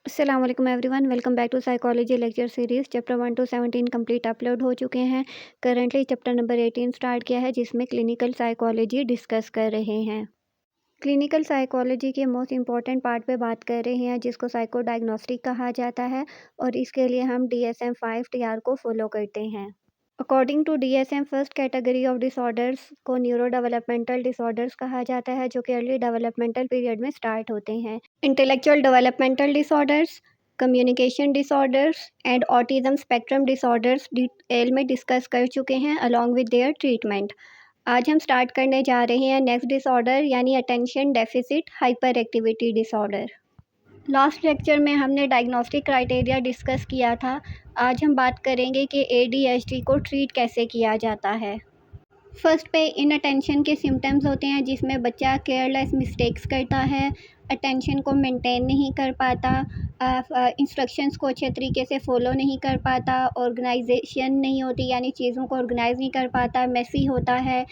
अस्सलाम वालेकुम everyone, welcome back to psychology lecture series. Chapter 1 to 17 complete upload हो चुके हैं। करंटली चैप्टर नंबर 18 स्टार्ट किया है, जिसमें क्लिनिकल साइकोलॉजी डिस्कस कर रहे हैं। क्लिनिकल साइकोलॉजी के मोस्ट इंपॉर्टेंट पार्ट पे बात कर रहे हैं, जिसको साइको डायग्नोस्टिक कहा जाता है, और इसके लिए हम DSM-5 TR को फॉलो करते हैं। According to DSM, first category of disorders को न्यूरो डेवलपमेंटल डिसऑर्डर्स कहा जाता है, जो कि अर्ली डेवलपमेंटल पीरियड में स्टार्ट होते हैं। Intellectual developmental disorders, communication disorders and autism spectrum disorders detail में डिस्कस कर चुके हैं अलॉन्ग विद देयर ट्रीटमेंट। आज हम स्टार्ट करने जा रहे हैं नेक्स्ट डिसऑर्डर, यानी attention deficit hyper activity disorder. Last lecture में हमने डायग्नोस्टिक क्राइटेरिया डिस्कस किया था। आज हम बात करेंगे कि ADHD को ट्रीट कैसे किया जाता है। फर्स्ट पे इनअटेंशन के सिम्टम्स होते हैं, जिसमें बच्चा केयरलेस मिस्टेक्स करता है, अटेंशन को मेंटेन नहीं कर पाता, इंस्ट्रक्शंस को अच्छे तरीके से फॉलो नहीं कर पाता, ऑर्गेनाइजेशन नहीं होती यानी चीज़ों को ऑर्गेनाइज नहीं कर पाता, मेसी होता है,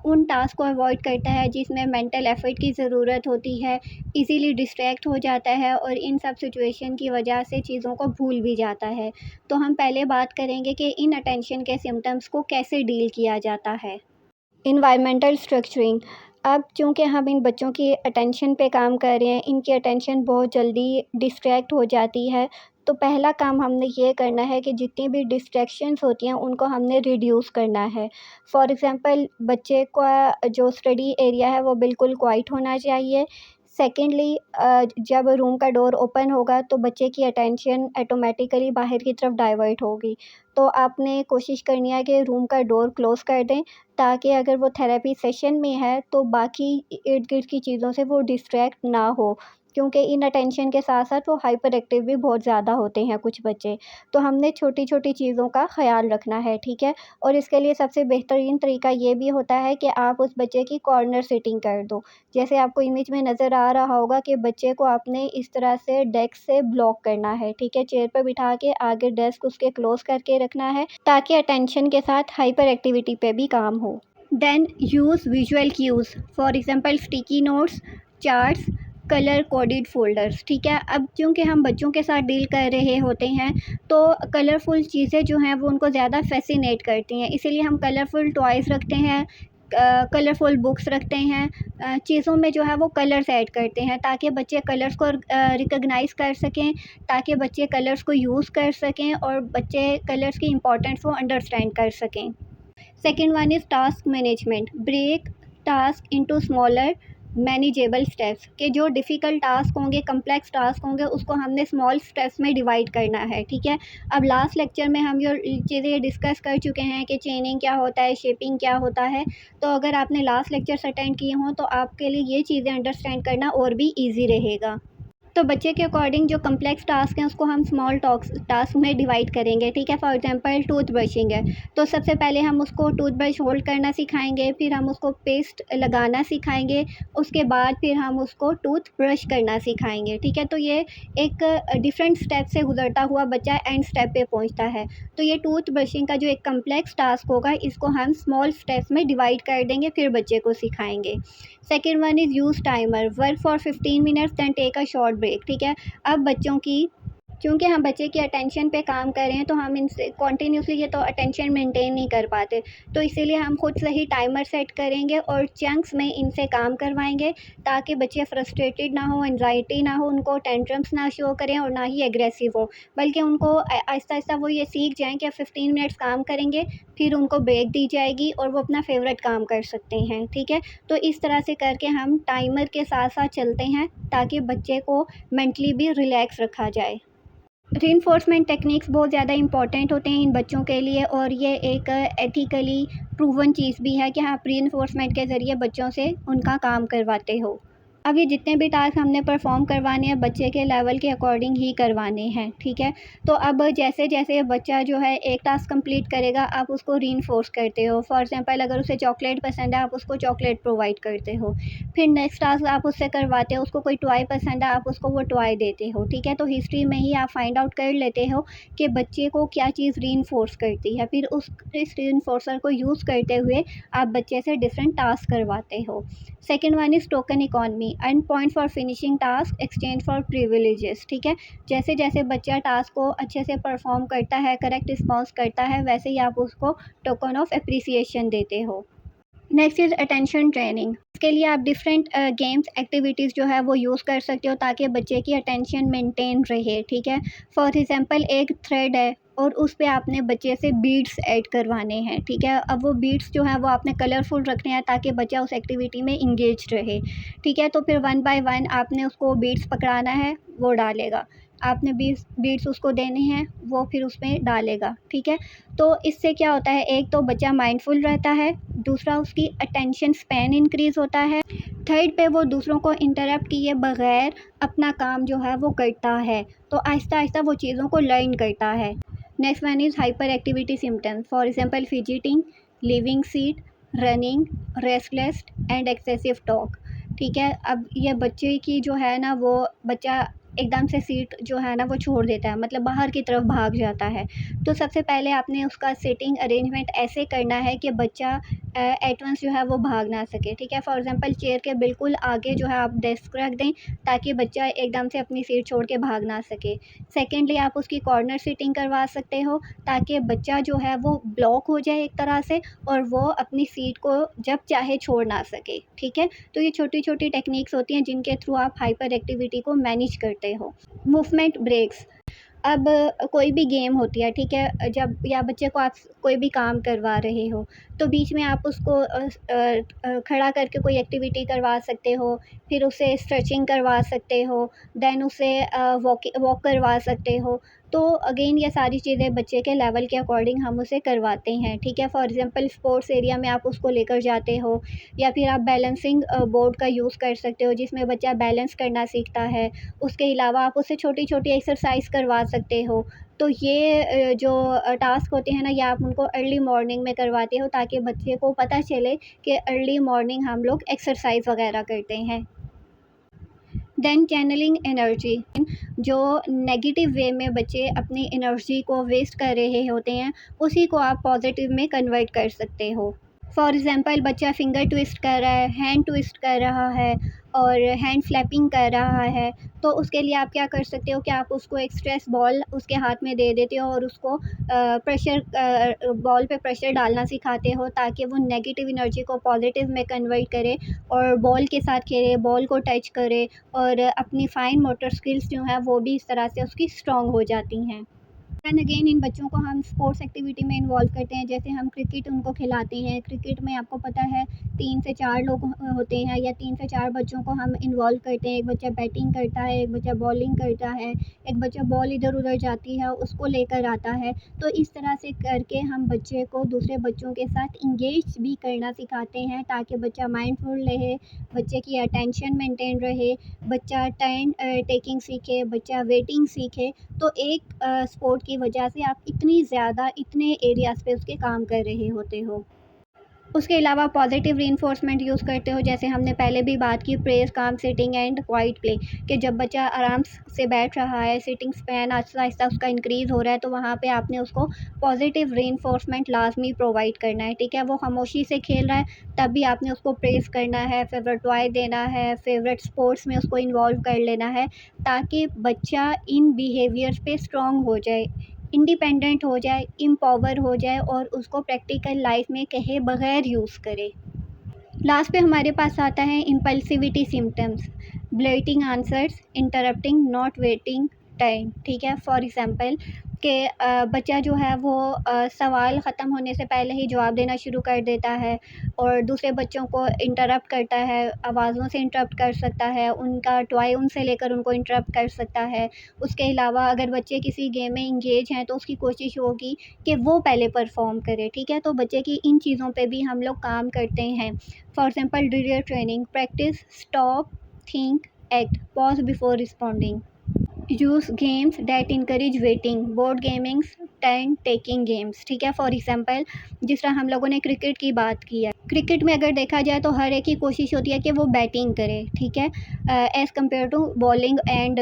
उन टास्क को अवॉइड करता है जिसमें मेंटल एफर्ट की ज़रूरत होती है, इजीली डिस्ट्रैक्ट हो जाता है और इन सब सिचुएशन की वजह से चीज़ों को भूल भी जाता है। तो हम पहले बात करेंगे कि इनअटेंशन के सिम्टम्स को कैसे डील किया जाता है। Environmental structuring. अब चूँकि हम इन बच्चों की अटेंशन पे काम कर रहे हैं, इनकी अटेंशन बहुत जल्दी डिस्ट्रैक्ट हो जाती है, तो पहला काम हमने ये करना है कि जितनी भी डिस्ट्रैक्शंस होती हैं उनको हमने रिड्यूस करना है। फॉर एग्ज़ाम्पल, बच्चे का जो स्टडी एरिया है वो बिल्कुल क्वाइट होना चाहिए। सेकेंडली, जब रूम का डोर ओपन होगा तो बच्चे की अटेंशन ऑटोमेटिकली बाहर की तरफ डाइवर्ट होगी, तो आपने कोशिश करनी है कि रूम का डोर क्लोज़ कर दें, ताकि अगर वो थेरेपी सेशन में है तो बाकी इर्द-गिर्द की चीज़ों से वो डिस्ट्रैक्ट ना हो, क्योंकि इनअटेंशन के साथ-साथ वो हाइपर एक्टिव भी बहुत ज़्यादा होते हैं कुछ बच्चे। तो हमने छोटी-छोटी चीज़ों का ख़्याल रखना है, ठीक है? और इसके लिए सबसे बेहतरीन तरीका ये भी होता है कि आप उस बच्चे की कॉर्नर सिटिंग कर दो। जैसे आपको इमेज में नज़र आ रहा होगा कि बच्चे को आपने इस तरह से डेस्क से ब्लॉक करना है, ठीक है? चेयर पे बिठा के आगे डेस्क उसके क्लोज़ करके रखना है, ताकि अटेंशन के साथ हाइपर एक्टिविटी पे भी काम हो। Then use visual cues, for example sticky notes, charts, colour coded folders, ठीक है? अब चूँकि हम बच्चों के साथ डील कर रहे होते हैं, तो कलरफुल चीज़ें जो हैं वो उनको ज़्यादा फ़ैसिनेट करती हैं, इसीलिए हम कलरफुल टॉयज़ रखते हैं, कलरफुल बुक्स रखते हैं, चीज़ों में जो है वो कलर्स ऐड करते हैं, ताकि बच्चे कलर्स को रिकॉग्नाइज़ कर सकें, ताकि बच्चे कलर्स को यूज़ कर सकें और बच्चे कलर्स की इम्पोर्टेंस को अंडरस्टैंड कर सकें। Second one is task management. Break task into smaller manageable steps, कि जो डिफ़िकल्ट टास्क होंगे, कम्प्लेक्स टास्क होंगे, उसको हमने स्मॉल स्टेप्स में डिवाइड करना है, ठीक है? अब लास्ट लेक्चर में हम ये चीज़ें डिस्कस कर चुके हैं कि चेनिंग क्या होता है, शेपिंग क्या होता है। तो अगर आपने लास्ट लेक्चर्स अटेंड किए हों तो आपके लिए ये चीज़ें अंडरस्टैंड करना और भी ईज़ी रहेगा। तो बच्चे के अकॉर्डिंग जो कम्प्लेक्स टास्क हैं उसको हम स्मॉल टास्क में डिवाइड करेंगे, ठीक है? फॉर एग्जांपल टूथ ब्रशिंग है, तो सबसे पहले हम उसको टूथ ब्रश होल्ड करना सिखाएंगे, फिर हम उसको पेस्ट लगाना सिखाएंगे, उसके बाद फिर हम उसको टूथ ब्रश करना सिखाएंगे, ठीक है? तो ये एक डिफरेंट स्टेप से गुजरता हुआ बच्चा एंड स्टेप पे पहुंचता है। तो ये टूथ ब्रशिंग का जो एक कम्प्लेक्स टास्क होगा, इसको हम स्मॉल स्टेप्स में डिवाइड कर देंगे, फिर बच्चे को सिखाएंगे। Second one is use timer, work for 15 minutes then take a short break, ठीक है? अब बच्चों की, चूँकि हम बच्चे की अटेंशन पे काम कर रहे हैं, तो हम इनसे कॉन्टिन्यूसली ये तो अटेंशन मेंटेन नहीं कर पाते, तो इसीलिए हम खुद से ही टाइमर सेट करेंगे और चंक्स में इनसे काम करवाएंगे, ताकि बच्चे फ्रस्ट्रेटेड ना हो, एंजाइटी ना हो, उनको टेंट्रम्स ना शो करें और ना ही एग्रेसिव हो, बल्कि उनको आहिस्ता आहिस्ता वो ये सीख जाएँ कि अब 15 मिनट्स काम करेंगे, फिर उनको ब्रेक दी जाएगी और वो अपना फ़ेवरेट काम कर सकते हैं, ठीक है? तो इस तरह से करके हम टाइमर के साथ साथ चलते हैं, ताकि बच्चे को मेंटली भी रिलैक्स रखा जाए। रीइंफोर्समेंट टेक्निक्स बहुत ज़्यादा इंपॉर्टेंट होते हैं इन बच्चों के लिए, और ये एक एथिकली प्रूवन चीज़ भी है कि आप रीइंफोर्समेंट के ज़रिए बच्चों से उनका काम करवाते हो। अब ये जितने भी टास्क हमने परफॉर्म करवाने हैं, बच्चे के लेवल के अकॉर्डिंग ही करवाने हैं, ठीक है? तो अब जैसे जैसे बच्चा जो है एक टास्क कंप्लीट करेगा, आप उसको रीइंफोर्स करते हो। फॉर एग्जांपल, अगर उसे चॉकलेट पसंद है, आप उसको चॉकलेट प्रोवाइड करते हो। फिर नेक्स्ट टास्क आप उससे करवाते हो, उसको कोई टॉय पसंद है, आप उसको वो टॉय देते हो, ठीक है? तो हिस्ट्री में ही आप फाइंड आउट कर लेते हो कि बच्चे को क्या चीज़ रीइंफोर्स करती है, फिर इस रीइंफोर्सर को यूज़ करते हुए आप बच्चे से डिफरेंट टास्क करवाते हो। Second one is token economy. Earn point for finishing task, exchange for privileges. ठीक है, जैसे जैसे बच्चा टास्क को अच्छे से परफॉर्म करता है, करेक्ट रिस्पॉन्स करता है, वैसे ही आप उसको टोकन ऑफ अप्रिसिएशन देते हो। Next is attention training. इसके लिए आप डिफरेंट गेम्स एक्टिविटीज़ जो है वो यूज़ कर सकते हो ताकि बच्चे की अटेंशन मेंटेन रहे। ठीक है, फॉर एग्जांपल एक थ्रेड है और उस पे आपने बच्चे से बीड्स ऐड करवाने हैं। ठीक है, अब वो बीड्स जो है वो आपने कलरफुल रखने हैं ताकि बच्चा उस एक्टिविटी में इंगेज रहे। ठीक है, तो फिर वन बाय वन आपने उसको बीड्स पकड़ाना है, वो डालेगा। आपने बीड्स उसको देने हैं, वो फिर उसमें डालेगा। ठीक है, तो इससे क्या होता है, एक तो बच्चा माइंडफुल रहता है, दूसरा उसकी अटेंशन स्पैन इंक्रीज़ होता है, थर्ड पे वो दूसरों को इंटरप्ट किए बगैर अपना काम जो है वो करता है, तो आहिस्ता आहिस्ता वो चीज़ों को लर्न करता है। Next one is hyper activity symptoms, for example fidgeting, living seat, running, restless and excessive talk. ठीक है, अब ये बच्चे की जो है ना, वो बच्चा एकदम से सीट जो है ना वो छोड़ देता है, मतलब बाहर की तरफ भाग जाता है। तो सबसे पहले आपने उसका सीटिंग अरेंजमेंट ऐसे करना है कि बच्चा एट वंस जो है वो भाग ना सके। ठीक है, फॉर एग्जांपल चेयर के बिल्कुल आगे जो है आप डेस्क रख दें ताकि बच्चा एकदम से अपनी सीट छोड़ के भाग ना सके। सेकेंडली, आप उसकी कॉर्नर सीटिंग करवा सकते हो ताकि बच्चा जो है वो ब्लॉक हो जाए एक तरह से, और वो अपनी सीट को जब चाहे छोड़ ना सके। ठीक है, तो ये छोटी छोटी टेक्निक्स होती हैं जिनके थ्रू आप हाइपर एक्टिविटी को मैनेज करते हो। Movement breaks. अब कोई भी गेम होती है, ठीक है, जब या बच्चे को आप कोई भी काम करवा रहे हो तो बीच में आप उसको खड़ा करके कोई एक्टिविटी करवा सकते हो, फिर उसे स्ट्रेचिंग करवा सकते हो, देन उसे वॉक करवा सकते हो। तो अगेन ये सारी चीज़ें बच्चे के लेवल के अकॉर्डिंग हम उसे करवाते हैं। ठीक है, फॉर एग्जांपल स्पोर्ट्स एरिया में आप उसको लेकर जाते हो, या फिर आप बैलेंसिंग बोर्ड का यूज़ कर सकते हो जिसमें बच्चा बैलेंस करना सीखता है। उसके अलावा आप उससे छोटी-छोटी एक्सरसाइज़ करवा सकते हो। तो ये जो टास्क होते हैं ना, ये आप उनको अर्ली मॉर्निंग में करवाते हो ताकि बच्चे को पता चले कि अर्ली मॉर्निंग हम लोग एक्सरसाइज़ वगैरह करते हैं। Then channelling energy. जो नेगेटिव वे में बच्चे अपनी एनर्जी को वेस्ट कर रहे होते हैं, उसी को आप पॉजिटिव में कन्वर्ट कर सकते हो। फॉर एग्ज़ाम्पल बच्चा फिंगर ट्विस्ट कर रहा है, हैंड ट्विस्ट कर रहा है और हैंड फ्लैपिंग कर रहा है, तो उसके लिए आप क्या कर सकते हो कि आप उसको एक स्ट्रेस बॉल उसके हाथ में दे देते हो और उसको बॉल पे प्रेशर डालना सिखाते हो ताकि वो नेगेटिव एनर्जी को पॉजिटिव में कन्वर्ट करे और बॉल के साथ खेले, बॉल को टच करे, और अपनी फ़ाइन मोटर स्किल्स जो हैं वो भी इस तरह से उसकी स्ट्रॉन्ग हो जाती हैं। एंड अगेन इन बच्चों को हम स्पोर्ट्स एक्टिविटी में इन्वॉल्व करते हैं, जैसे हम क्रिकेट उनको खिलाते हैं। क्रिकेट में आपको पता है 3 से 4 लोग होते हैं, या 3 से 4 बच्चों को हम इन्वॉल्व करते हैं। एक बच्चा बैटिंग करता है, एक बच्चा बॉलिंग करता है, एक बच्चा बॉल इधर-उधर जाती है उसको लेकर आता है। तो इस तरह से करके हम बच्चे को दूसरे बच्चों के साथ इंगेज भी करना सिखाते हैं ताकि बच्चा माइंडफुल रहे, बच्चे की अटेंशन मेंटेन रहे, बच्चा टर्न टेकिंग सीखे, बच्चा वेटिंग सीखे। तो एक स्पोर्ट की वजह से आप इतनी ज़्यादा इतने एरियाज़ पे उसके काम कर रहे होते हो। उसके अलावा पॉजिटिव रीइंफोर्समेंट यूज़ करते हो, जैसे हमने पहले भी बात की, प्रेज़, काम सिटिंग एंड क्वाइट प्ले, कि जब बच्चा आराम से बैठ रहा है, सिटिंग स्पैन आहिस्ता-आहिस्ता उसका इंक्रीज़ हो रहा है, तो वहाँ पे आपने उसको पॉजिटिव रीइंफोर्समेंट लाज़मी प्रोवाइड करना है। ठीक है, वो खामोशी से खेल रहा है, तब भी आपने उसको प्रेज़ करना है, फ़ेवरेट टॉय देना है, फ़ेवरेट स्पोर्ट्स में उसको इन्वॉल्व कर लेना है ताकि बच्चा इन बिहेवियर्स पे स्ट्रॉन्ग हो जाए, इंडिपेंडेंट हो जाए, एम्पावर हो जाए और उसको प्रैक्टिकल लाइफ में कहे बगैर यूज़ करे। लास्ट पे हमारे पास आता है impulsivity symptoms, blurting answers, interrupting, not waiting time. ठीक है, फॉर एग्जांपल कि बच्चा जो है वो सवाल ख़त्म होने से पहले ही जवाब देना शुरू कर देता है और दूसरे बच्चों को इंटरप्ट करता है, आवाज़ों से इंटरप्ट कर सकता है, उनका टॉय उनसे लेकर उनको इंटरप्ट कर सकता है। उसके अलावा अगर बच्चे किसी गेम में इंगेज हैं तो उसकी कोशिश होगी कि वो पहले परफॉर्म करे। ठीक है, तो बच्चे की इन चीज़ों पे भी हम लोग काम करते हैं। For example drill training, practice, stop, think, act, pause before responding. Use games that encourage waiting, board gamings, turn taking games. ठीक है, फॉर एग्जांपल जिस तरह हम लोगों ने क्रिकेट की बात की है, क्रिकेट में अगर देखा जाए तो हर एक की कोशिश होती है कि वो बैटिंग करे। ठीक है, as compare to bowling and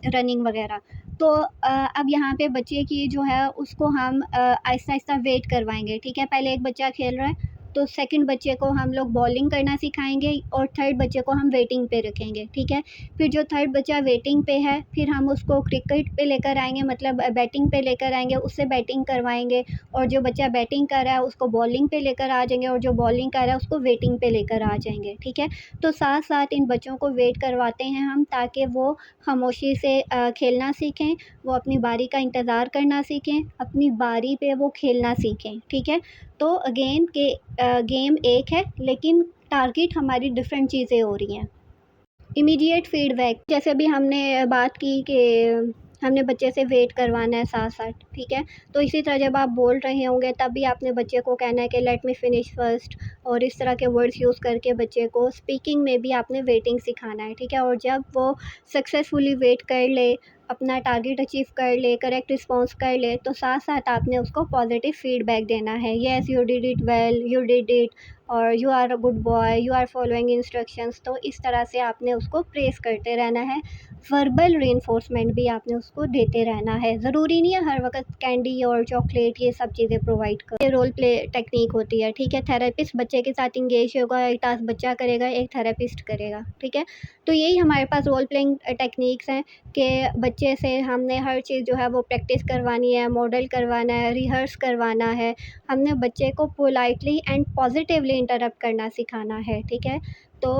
running वगैरह। तो अब यहाँ पे बच्चे की जो है उसको हम आहिस्ता आहिस्ता वेट करवाएंगे। ठीक है, पहले एक बच्चा खेल रहा है तो सेकंड बच्चे को हम लोग बॉलिंग करना सिखाएंगे और थर्ड बच्चे को हम वेटिंग पे रखेंगे, ठीक है। फिर जो थर्ड बच्चा वेटिंग पे है, फिर हम उसको क्रिकेट पे लेकर आएंगे, मतलब बैटिंग पे लेकर आएंगे, उससे बैटिंग करवाएंगे। और जो बच्चा बैटिंग कर रहा है उसको बॉलिंग पे लेकर आ जाएंगे, और जो बॉलिंग कर रहा है उसको वेटिंग पे लेकर आ जाएंगे, ठीक है। तो साथ साथ इन बच्चों को वेट करवाते हैं हम, ताकि वो खामोशी से खेलना सीखें, वो अपनी बारी का इंतज़ार करना सीखें, अपनी बारी पे वो खेलना सीखें, ठीक है। तो अगेन के गेम एक है, लेकिन टारगेट हमारी डिफरेंट चीज़ें हो रही हैं। इमीडिएट फीडबैक, जैसे अभी हमने बात की कि हमने बच्चे से वेट करवाना है साथ साथ, ठीक है। तो इसी तरह जब आप बोल रहे होंगे तब भी आपने बच्चे को कहना है कि लेट मी फिनिश फर्स्ट, और इस तरह के वर्ड्स यूज़ करके बच्चे को स्पीकिंग में भी आपने वेटिंग सिखाना है, ठीक है। और जब वो सक्सेसफुली वेट कर ले, अपना टारगेट अचीव कर ले, करेक्ट रिस्पॉन्स कर ले, तो साथ साथ आपने उसको पॉजिटिव फीडबैक देना है। Yes you did it well, you did it, और you are a good boy, you are following instructions. तो इस तरह से आपने उसको प्रेज़ करते रहना है। वर्बल रीइंफोर्समेंट भी आपने उसको देते रहना है। ज़रूरी नहीं है हर वक़्त कैंडी और चॉकलेट ये सब चीज़ें प्रोवाइड कर। ये रोल प्ले टेक्निक होती है, ठीक है। थेरेपिस्ट बच्चे के साथ इंगेज होगा, एक टास्क बच्चा करेगा, एक थेरेपिस्ट करेगा, ठीक है। तो यही हमारे पास रोल प्लेइंग टेक्निक्स हैं कि बच्चे से हमने हर चीज़ जो है वो प्रैक्टिस करवानी है, मॉडल करवाना है, रिहर्स करवाना है। हमने बच्चे को पोलाइटली एंड पॉजिटिवली इंटरप्ट करना सिखाना है, ठीक है। तो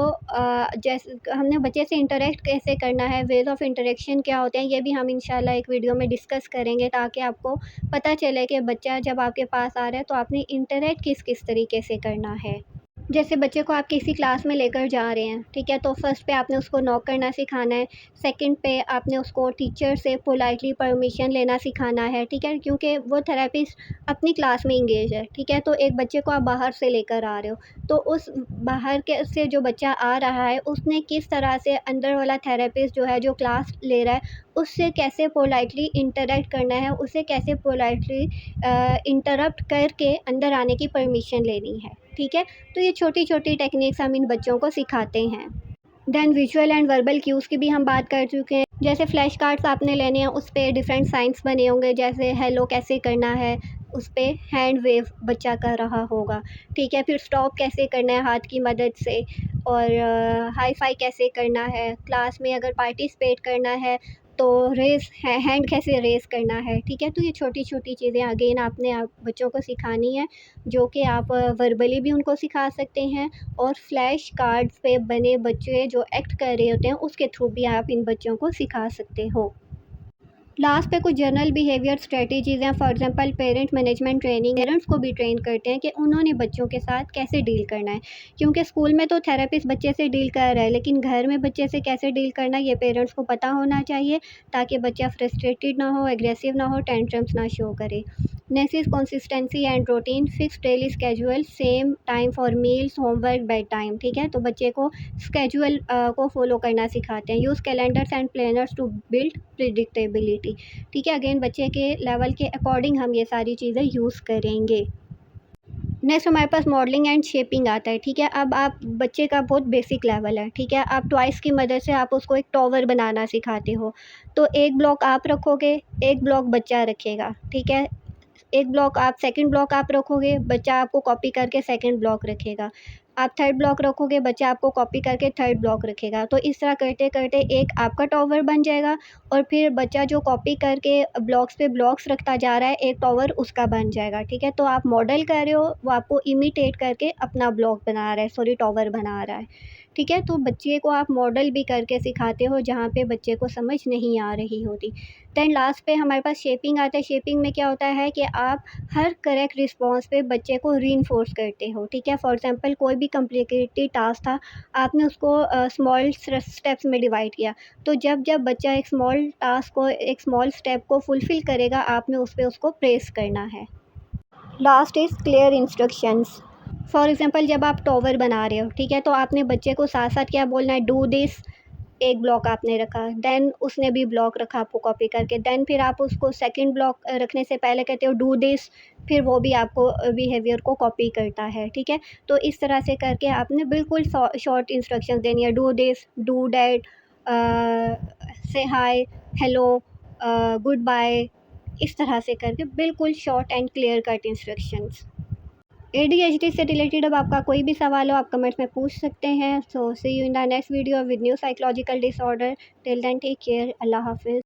जैसे हमने बच्चे से इंटरेक्ट कैसे करना है, वेज़ ऑफ़ इंटरेक्शन क्या होते हैं, ये भी हम इंशाल्लाह एक वीडियो में डिस्कस करेंगे, ताकि आपको पता चले कि बच्चा जब आपके पास आ रहा है तो आपने इंटरेक्ट किस किस तरीके से करना है। जैसे बच्चे को आप किसी क्लास में लेकर जा रहे हैं, ठीक है, तो फर्स्ट पे आपने उसको नॉक करना सिखाना है। सेकंड पे आपने उसको टीचर से पोलाइटली परमिशन लेना सिखाना है, ठीक है, क्योंकि वो थेरेपिस्ट अपनी क्लास में इंगेज है, ठीक है। तो एक बच्चे को आप बाहर से लेकर आ रहे हो, तो उस बाहर के से जो बच्चा आ रहा है उसने किस तरह से अंदर वाला थेरेपिस्ट जो है, जो क्लास ले रहा है, उससे कैसे पोलाइटली इंटरेक्ट करना है, उसे कैसे पोलाइटली इंटरप्ट करके अंदर आने की परमिशन लेनी है, ठीक है। तो ये छोटी-छोटी टेक्निक्स हम इन बच्चों को सिखाते हैं। Then visual and verbal cues की भी हम बात कर चुके हैं। जैसे फ्लैश कार्ड्स आपने लेने हैं, उस पे डिफरेंट साइंस बने होंगे, जैसे हेलो कैसे करना है, उस पे हैंड वेव बच्चा कर रहा होगा, ठीक है। फिर स्टॉप कैसे करना है हाथ की मदद से, और हाई फाई कैसे करना है। क्लास में अगर पार्टिसिपेट करना है तो हैंड कैसे रेज़ करना है, ठीक है। तो ये छोटी-छोटी चीज़ें अगेन आपने बच्चों को सिखानी है, जो कि आप वर्बली भी उनको सिखा सकते हैं, और फ्लैश कार्ड्स पे बने बच्चे जो एक्ट कर रहे होते हैं उसके थ्रू भी आप इन बच्चों को सिखा सकते हो। लास्ट पे कुछ जनरल बिहेवियर स्ट्रेटजीज़ हैं, for example parent management training. Parents को भी ट्रेन करते हैं कि उन्होंने बच्चों के साथ कैसे डील करना है, क्योंकि स्कूल में तो थेरेपिस्ट बच्चे से डील कर रहा है, लेकिन घर में बच्चे से कैसे डील करना है ये पेरेंट्स को पता होना चाहिए, ताकि बच्चा फ्रस्ट्रेटेड ना हो, एग्रेसिव ना हो, टेंट्रम्स ना शो करे। Next is consistency and routine, fix daily schedule, same time for meals, homework, bed time, ठीक है। तो बच्चे को स्केड्यूल को फॉलो करना सिखाते हैं। Use calendars and planners to build predictability, ठीक है। अगेन बच्चे के लेवल के अकॉर्डिंग हम ये सारी चीज़ें यूज़ करेंगे। नेक्स्ट हमारे पास मॉडलिंग एंड शेपिंग आता है, ठीक है। अब आप बच्चे का बहुत बेसिक लेवल है, ठीक है। आप टॉयज़ की मदद से आप उसको एक टॉवर बनाना सिखाते हो, तो एक ब्लॉक आप रखोगे, एक ब्लॉक बच्चा रखेगा, ठीक है। एक ब्लॉक आप सेकंड ब्लॉक आप रखोगे, बच्चा आपको कॉपी करके सेकंड ब्लॉक रखेगा। आप थर्ड ब्लॉक रखोगे, बच्चा आपको कॉपी करके थर्ड ब्लॉक रखेगा। तो इस तरह करते-करते एक आपका टॉवर बन जाएगा, और फिर बच्चा जो कॉपी करके ब्लॉक्स पे ब्लॉक्स रखता जा रहा है, एक टॉवर उसका बन जाएगा, ठीक है। तो आप मॉडल कर रहे हो, वो आपको इमिटेट करके अपना ब्लॉक बना रहा है, सॉरी टॉवर बना रहा है, ठीक है। तो बच्चे को आप मॉडल भी करके सिखाते हो जहाँ पे बच्चे को समझ नहीं आ रही होती। देन लास्ट पे हमारे पास शेपिंग आता है। शेपिंग में क्या होता है कि आप हर करेक्ट रिस्पॉन्स पे बच्चे को रीइंफोर्स करते हो, ठीक है। फॉर एग्जांपल कोई भी कॉम्प्लिकेटेड टास्क था, आपने उसको स्मॉल स्टेप्स में डिवाइड किया, तो जब बच्चा एक स्मॉल टास्क को, एक स्मॉल स्टेप को फुलफ़िल करेगा, आपने उस पे उसको प्रेज़ करना है। Last is clear instructions. For example जब आप टॉवर बना रहे हो, ठीक है, तो आपने बच्चे को साथ-साथ क्या बोलना है, डू दिस, एक ब्लॉक आपने रखा, देन उसने भी ब्लॉक रखा आपको कॉपी करके, देन फिर आप उसको सेकंड ब्लॉक रखने से पहले कहते हो डू दिस, फिर वो भी आपको बिहेवियर को कॉपी करता है, ठीक है। तो इस तरह से करके आपने बिल्कुल शॉर्ट इंस्ट्रक्शंस देनी है, डू दिस, डू दैट, से हाय, हेलो, गुड बाय, इस तरह से करके बिल्कुल short and clear cut instructions. ADHD से रिलेटेड अब आपका कोई भी सवाल हो आप कमेंट्स में पूछ सकते हैं। So see you in the next video with new psychological disorder. Till then take care. अल्लाह हाफिज़।